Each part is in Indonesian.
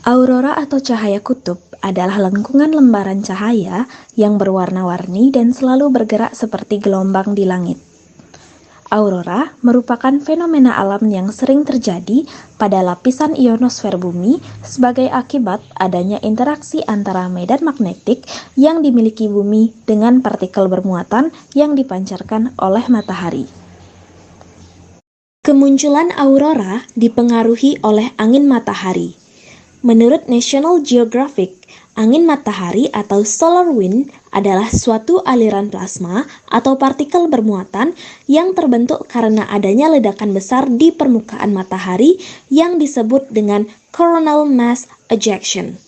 Aurora atau cahaya kutub adalah lengkungan lembaran cahaya yang berwarna-warni dan selalu bergerak seperti gelombang di langit. Aurora merupakan fenomena alam yang sering terjadi pada lapisan ionosfer bumi sebagai akibat adanya interaksi antara medan magnetik yang dimiliki bumi dengan partikel bermuatan yang dipancarkan oleh matahari. Kemunculan aurora dipengaruhi oleh angin matahari. Menurut National Geographic, angin matahari atau solar wind adalah suatu aliran plasma atau partikel bermuatan yang terbentuk karena adanya ledakan besar di permukaan matahari yang disebut dengan coronal mass ejection.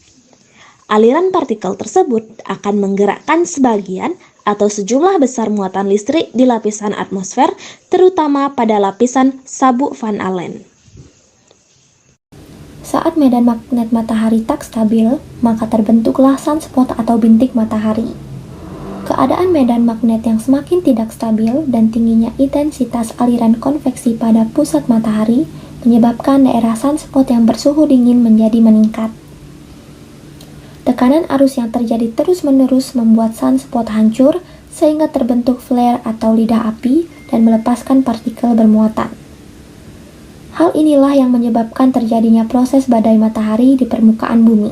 Aliran partikel tersebut akan menggerakkan sebagian atau sejumlah besar muatan listrik di lapisan atmosfer, terutama pada lapisan sabuk Van Allen. Saat medan magnet matahari tak stabil, maka terbentuklah sunspot atau bintik matahari. Keadaan medan magnet yang semakin tidak stabil dan tingginya intensitas aliran konveksi pada pusat matahari menyebabkan daerah sunspot yang bersuhu dingin menjadi meningkat. Tekanan arus yang terjadi terus-menerus membuat sunspot hancur sehingga terbentuk flare atau lidah api dan melepaskan partikel bermuatan. Hal inilah yang menyebabkan terjadinya proses badai matahari di permukaan bumi.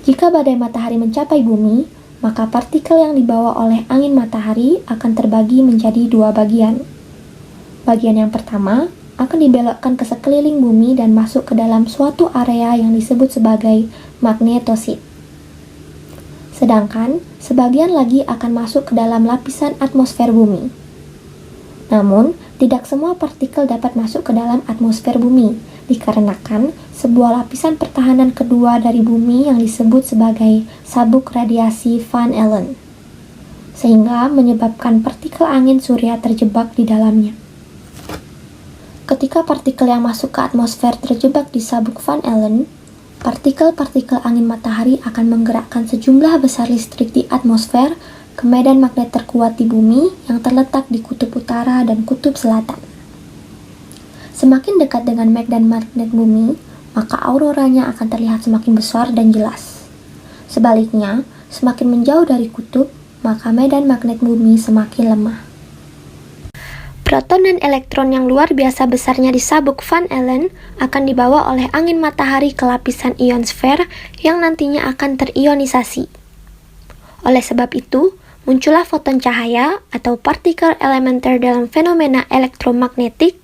Jika badai matahari mencapai bumi, maka partikel yang dibawa oleh angin matahari akan terbagi menjadi dua bagian. Bagian yang pertama akan dibelokkan ke sekeliling bumi dan masuk ke dalam suatu area yang disebut sebagai magnetosid. Sedangkan sebagian lagi akan masuk ke dalam lapisan atmosfer bumi. Namun, tidak semua partikel dapat masuk ke dalam atmosfer bumi, dikarenakan sebuah lapisan pertahanan kedua dari bumi yang disebut sebagai sabuk radiasi Van Allen, sehingga menyebabkan partikel angin surya terjebak di dalamnya. Ketika partikel yang masuk ke atmosfer terjebak di sabuk Van Allen, partikel-partikel angin matahari akan menggerakkan sejumlah besar listrik di atmosfer ke medan magnet terkuat di bumi yang terletak di kutub utara dan kutub selatan. Semakin dekat dengan medan magnet bumi, maka auroranya akan terlihat semakin besar dan jelas. Sebaliknya, semakin menjauh dari kutub, maka medan magnet bumi semakin lemah. Proton dan elektron yang luar biasa besarnya di sabuk Van Allen akan dibawa oleh angin matahari ke lapisan ionosfer yang nantinya akan terionisasi. Oleh sebab itu, muncullah foton cahaya atau partikel elementer dalam fenomena elektromagnetik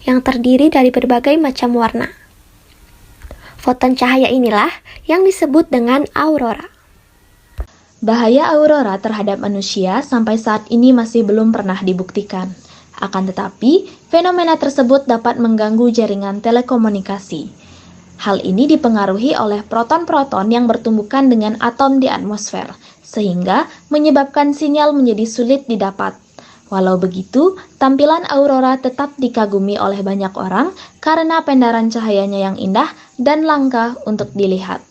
yang terdiri dari berbagai macam warna. Foton cahaya inilah yang disebut dengan aurora. Bahaya aurora terhadap manusia sampai saat ini masih belum pernah dibuktikan. Akan tetapi, fenomena tersebut dapat mengganggu jaringan telekomunikasi. Hal ini dipengaruhi oleh proton-proton yang bertumbukan dengan atom di atmosfer, sehingga menyebabkan sinyal menjadi sulit didapat. Walau begitu, tampilan aurora tetap dikagumi oleh banyak orang karena pendaran cahayanya yang indah dan langka untuk dilihat.